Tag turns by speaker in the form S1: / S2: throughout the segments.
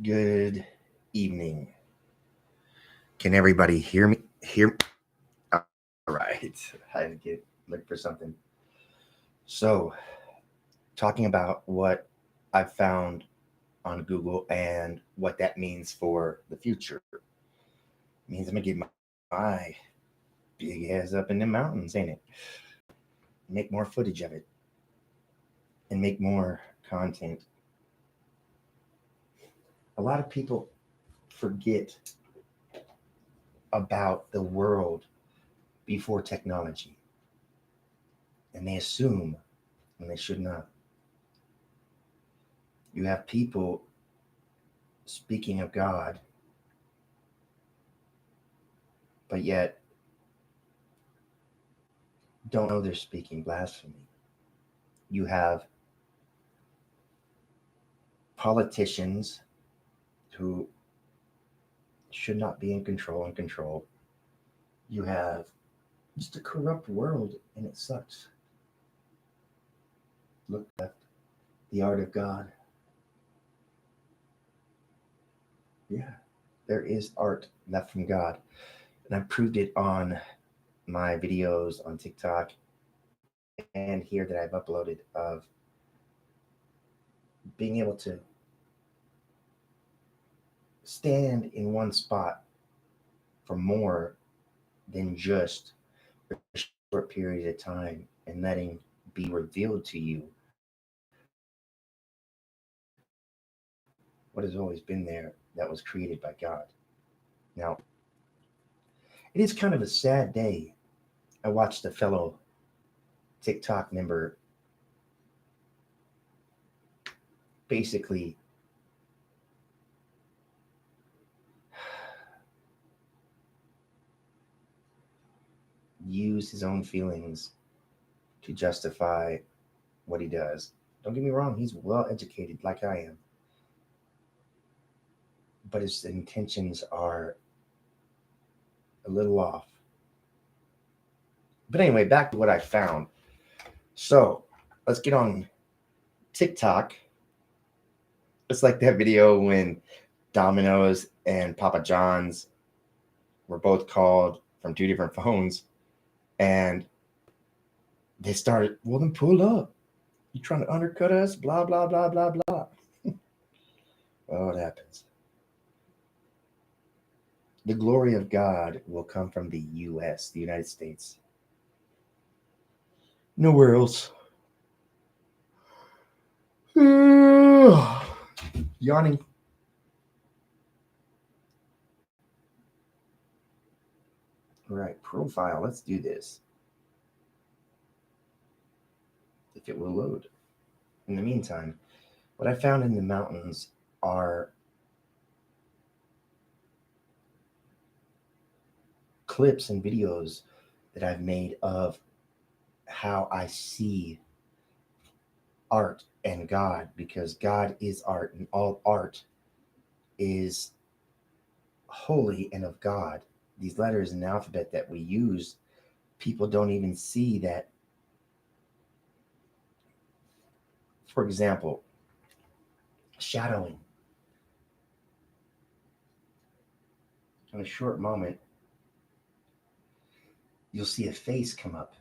S1: Good evening. Can everybody hear me? All right. I had to look for something. So, talking about what I've found on Google and what that means for the future. It means I'm gonna get my big ass up in the mountains, ain't it? Make more footage of it and make more content. A lot of people forget about the world before technology, and they assume, and they should not. You have people speaking of God, but yet don't know they're speaking blasphemy. You have politicians who should not be in control and control. You have just a corrupt world, and it sucks. Look at the art of God. Yeah, there is art left from God. And I proved it on my videos on TikTok and here that I've uploaded of being able to stand in one spot for more than just a short period of time and letting be revealed to you what has always been there that was created by God. Now, it is kind of a sad day. I watched a fellow TikTok member basically use his own feelings to justify what he does. Don't get me wrong, he's well educated like I am, but his intentions are a little off. But anyway, back to what I found. So let's get on TikTok. It's like that video when Domino's and Papa John's were both called from two different phones, and they started, well, then pull up. You trying to undercut us? Blah, blah, blah, blah, blah. Well, what happens? The glory of God will come from the U.S., the United States. Nowhere else. Yawning. All right, profile. Let's do this. If it will load. In the meantime, what I found in the mountains are clips and videos that I've made of how I see art and God, because God is art and all art is holy and of God. These letters in the alphabet that we use, people don't even see that. For example, shadowing. In a short moment, you'll see a face come up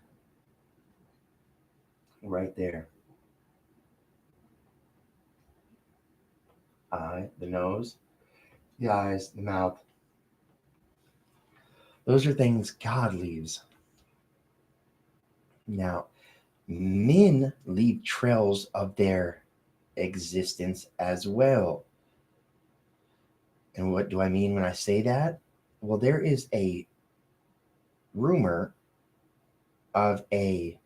S1: right there. Eye, the nose, the eyes, the mouth. Those are things God leaves. Now, men leave trails of their existence as well. And what do I mean when I say that? Well, there is a rumor of a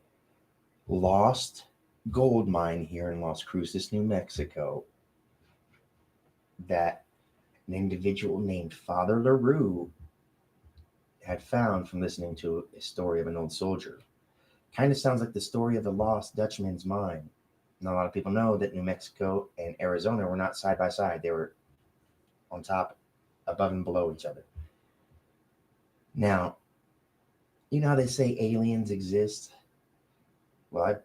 S1: lost gold mine here in Las Cruces, New Mexico, that an individual named Father LaRue had found from listening to a story of an old soldier. Kind of sounds like the story of the lost Dutchman's mine. Not a lot of people know that New Mexico and Arizona were not side by side. They were on top, above and below each other. Now, you know how they say aliens exist? Well, I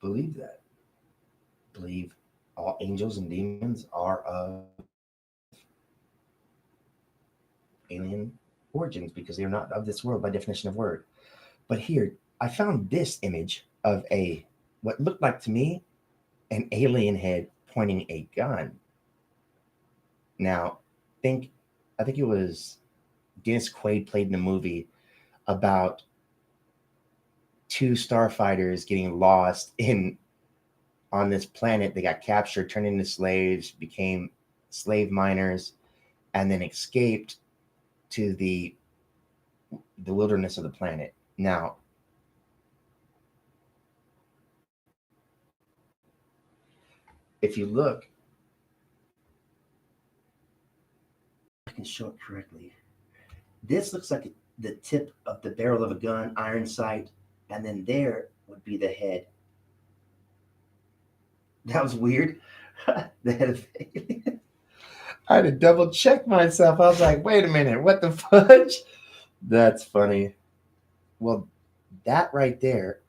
S1: believe that. Believe all angels and demons are of alien origins because they are not of this world by definition of word. But here, I found this image of a what looked like to me an alien head pointing a gun. Now, think I think it was Dennis Quaid played in a movie about two starfighters getting lost in on this planet. They got captured, turned into slaves, became slave miners, and then escaped to the wilderness of the planet. Now, if you look, I can show it correctly. This looks like the tip of the barrel of a gun, iron sight, and then there would be the head. That was weird. The head of alien. I had to double check myself. I was like, wait a minute, what the fudge? That's funny. Well, that right there,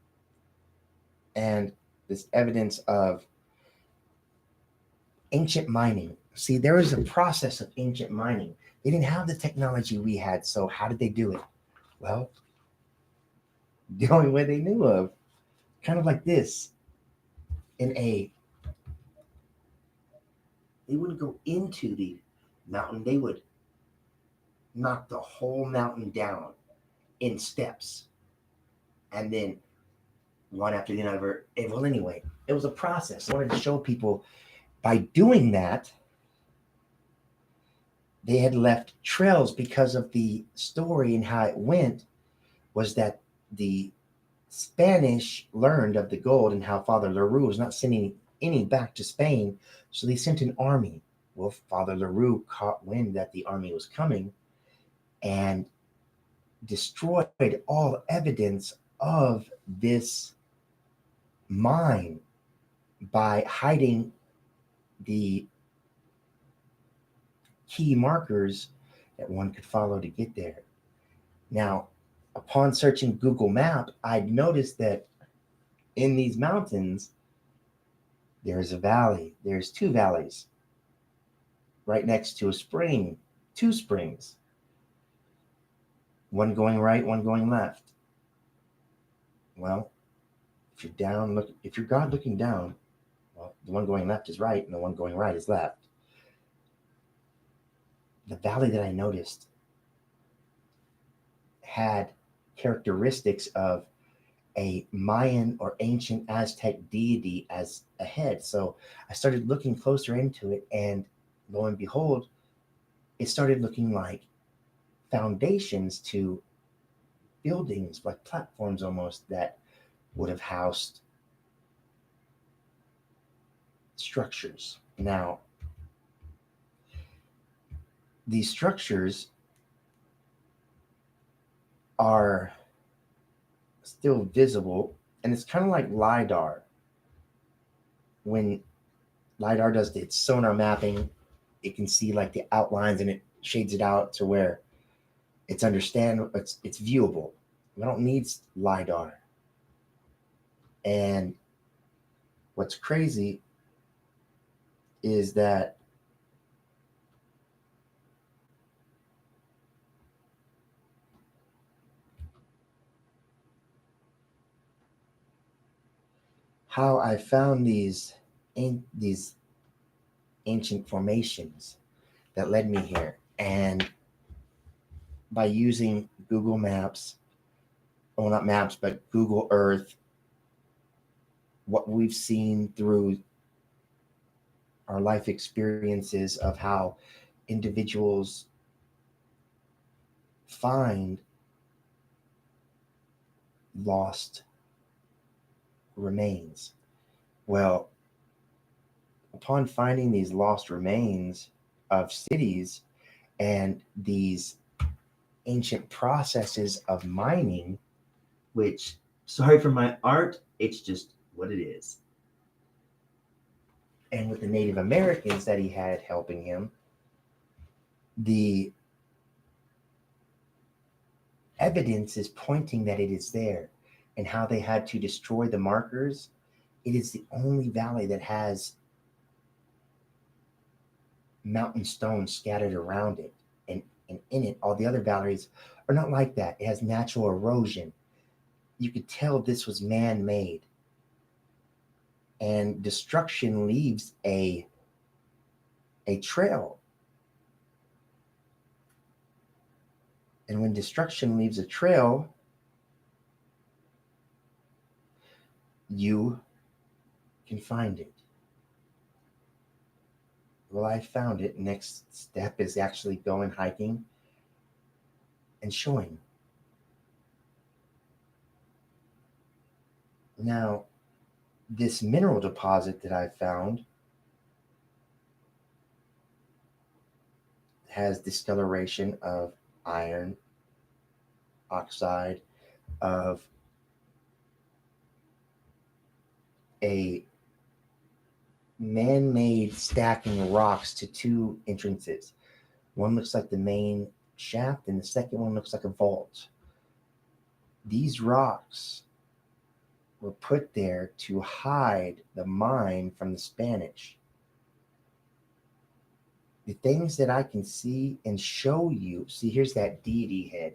S1: and this evidence of ancient mining. See, there was a process of ancient mining. They didn't have the technology we had, so how did they do it? Well, the only way they knew of, kind of like this. In a, they wouldn't go into the mountain. They would knock the whole mountain down in steps, and then one after the other. Well, anyway, it was a process. I wanted to show people by doing that, they had left trails because of the story and how it went was that the Spanish learned of the gold and how Father LaRue was not sending any back to Spain, so they sent an army. Well, Father LaRue caught wind that the army was coming and destroyed all evidence of this mine by hiding the key markers that one could follow to get there. Now, upon searching Google Map, I'd noticed that in these mountains, there's a valley. There's two valleys right next to a spring, two springs, one going right, one going left. Well, if you're down, look, if you're God looking down, well, the one going left is right and the one going right is left. The valley that I noticed had characteristics of a Mayan or ancient Aztec deity as a head. So I started looking closer into it, and lo and behold, it started looking like foundations to buildings, like platforms almost, that would have housed structures. Now, these structures are still visible, and it's kind of like LIDAR. When LIDAR does its sonar mapping, it can see like the outlines and it shades it out to where it's viewable. We don't need LIDAR. And what's crazy is that how I found these ancient formations that led me here, and by using Google Maps, well, not maps, but Google Earth, what we've seen through our life experiences of how individuals find lost remains. Well, upon finding these lost remains of cities and these ancient processes of mining, which, sorry for my art, it's just what it is. And with the Native Americans that he had helping him, the evidence is pointing that it is there, and how they had to destroy the markers. It is the only valley that has mountain stones scattered around it. And in it, all the other valleys are not like that. It has natural erosion. You could tell this was man made. And destruction leaves a trail. And when destruction leaves a trail, you can find it. Well, I found it. Next step is actually going hiking and showing. Now, this mineral deposit that I found has discoloration of iron oxide, of a man-made stacking rocks to two entrances. One looks like the main shaft, and the second one looks like a vault. These rocks were put there to hide the mine from the Spanish. The things that I can see and show you, see, here's that deity head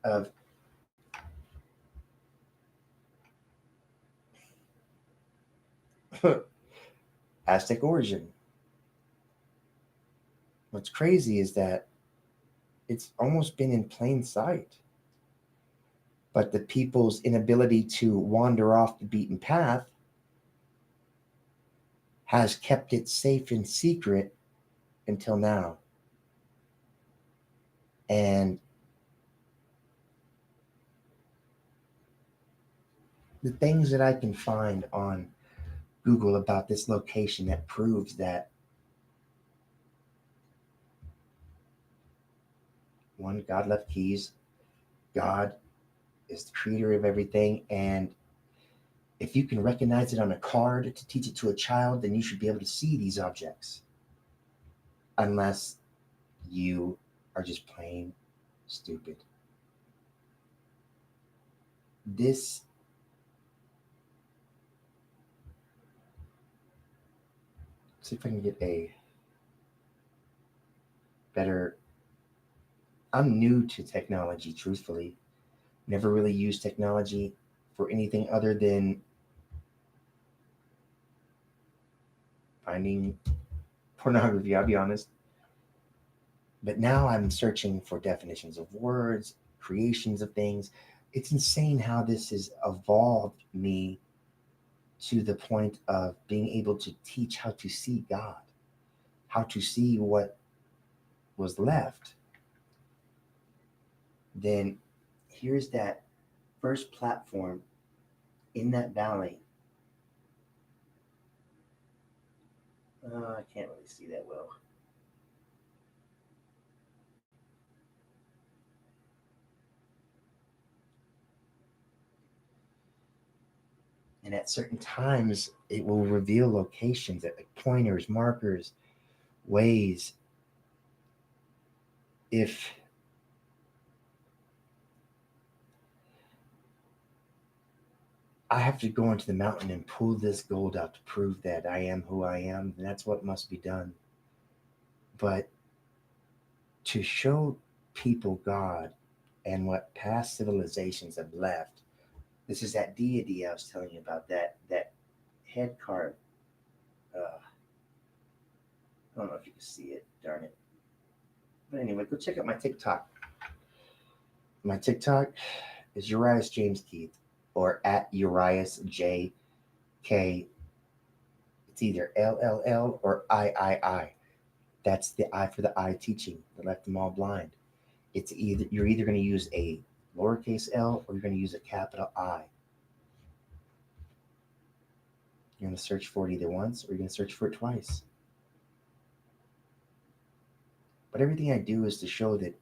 S1: of Aztec origin. What's crazy is that it's almost been in plain sight. But the people's inability to wander off the beaten path has kept it safe and secret until now. And the things that I can find on Google about this location that proves that one, God left keys, God is the creator of everything, and if you can recognize it on a card to teach it to a child, then you should be able to see these objects. Unless you are just plain stupid. This see if I can get a better. I'm new to technology, truthfully. Never really used technology for anything other than finding pornography, I'll be honest. But now I'm searching for definitions of words, creations of things. It's insane how this has evolved me to the point of being able to teach how to see God, how to see what was left. Then here's that first platform in that valley. I can't really see that well. And at certain times, it will reveal locations at like pointers, markers, ways. If I have to go into the mountain and pull this gold out to prove that I am who I am, then that's what must be done. But to show people God and what past civilizations have left, this is that deity I was telling you about, that head card. I don't know if you can see it, darn it. But anyway, go check out my TikTok. My TikTok is Urias James Keith, or at Urias J K. It's either LLL or III. That's the I for the I teaching, the left them all blind. It's either you're either going to use a lowercase L or you're going to use a capital I. You're going to search for it either once or you're going to search for it twice. But everything I do is to show that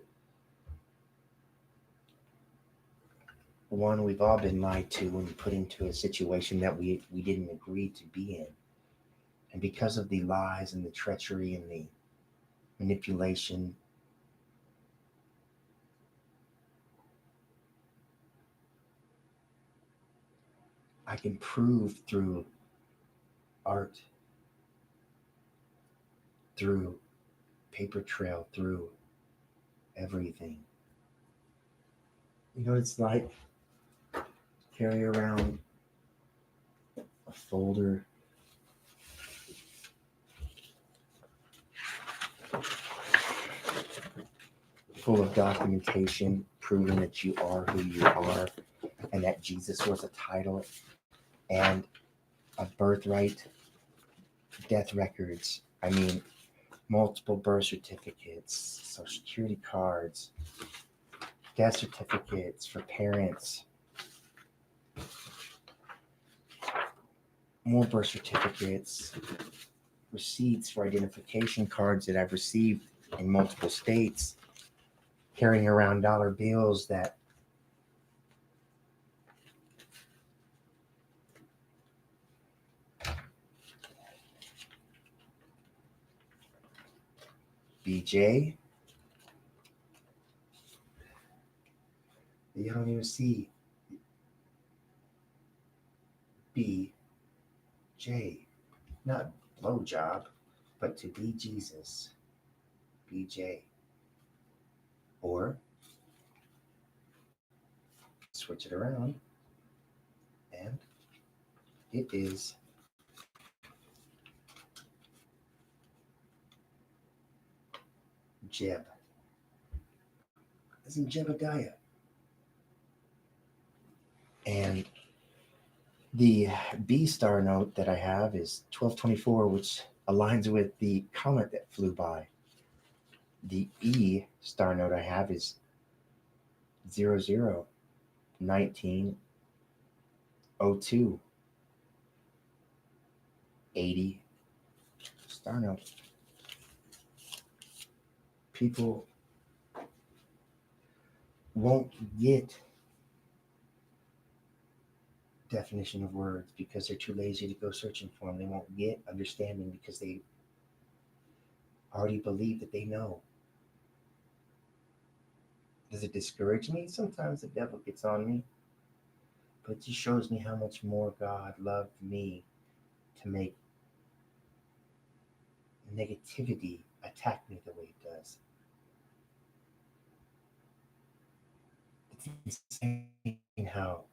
S1: one, we've all been lied to and put into a situation that we didn't agree to be in. And because of the lies and the treachery and the manipulation, I can prove through art, through paper trail, through everything. You know what it's like? Carry around a folder full of documentation proving that you are who you are and that Jesus was a title and a birthright, death records. I mean, multiple birth certificates, social security cards, death certificates for parents, more birth certificates, receipts for identification cards that I've received in multiple states, carrying around dollar bills that BJ, you don't even see BJ, not blowjob, but to be Jesus, BJ. Or switch it around, and it is Jeb, as in Jebediah. And the B star note that I have is 1224, which aligns with the comet that flew by. The E star note I have is 001902 80 star note. People won't get definition of words because they're too lazy to go searching for them. They won't get understanding because they already believe that they know. Does it discourage me? Sometimes the devil gets on me, but it just shows me how much more God loved me to make negativity attack me the way it does. It's insane how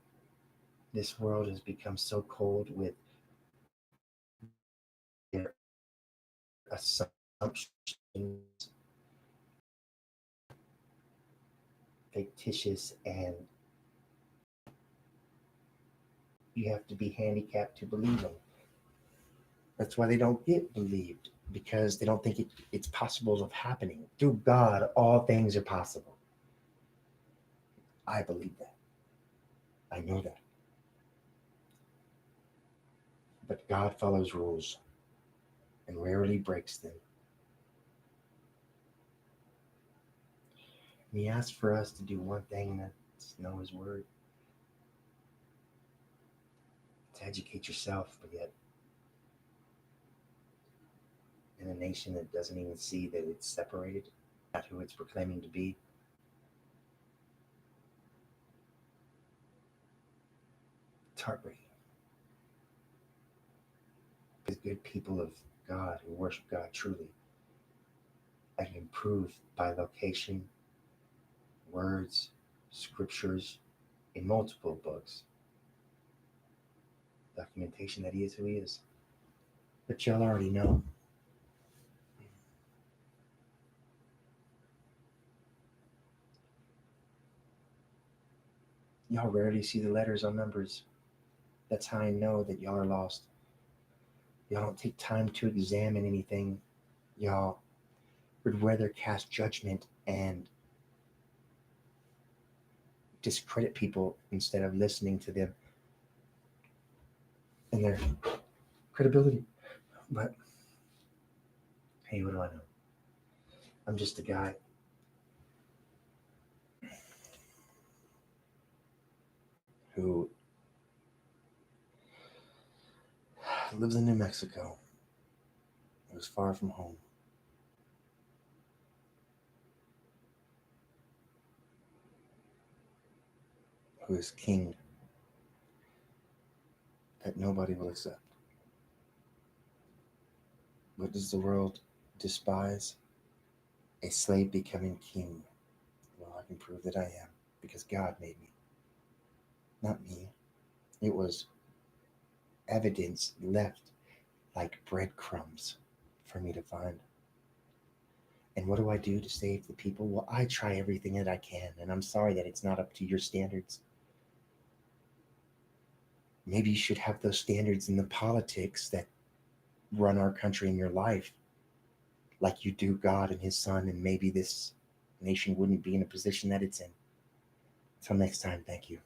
S1: this world has become so cold with their assumptions, fictitious, and you have to be handicapped to believe them. That's why they don't get believed, because they don't think it's possible of happening. Through God, all things are possible. I believe that. I know that. But God follows rules and rarely breaks them. And He asks for us to do one thing, and that's know His word. To educate yourself, but yet in a nation that doesn't even see that it's separated, not who it's proclaiming to be. It's heartbreaking. Because good people of God who worship God truly and improve by location, words, scriptures in multiple books, documentation that He is who He is. But y'all already know. Y'all rarely see the letters on numbers. That's how I know that y'all are lost. Y'all don't take time to examine anything. Y'all would rather cast judgment and discredit people instead of listening to them and their credibility. But hey, what do I know? I'm just a guy who lives in New Mexico. It was far from home. Who is king that nobody will accept. What does the world despise a slave becoming king. Well, I can prove that I am because God made me, not me. It was evidence left like breadcrumbs for me to find. And what do I do to save the people? Well, I try everything that I can, and I'm sorry that it's not up to your standards. Maybe you should have those standards in the politics that run our country in your life, like you do God and His Son, and maybe this nation wouldn't be in a position that it's in. Until next time, thank you.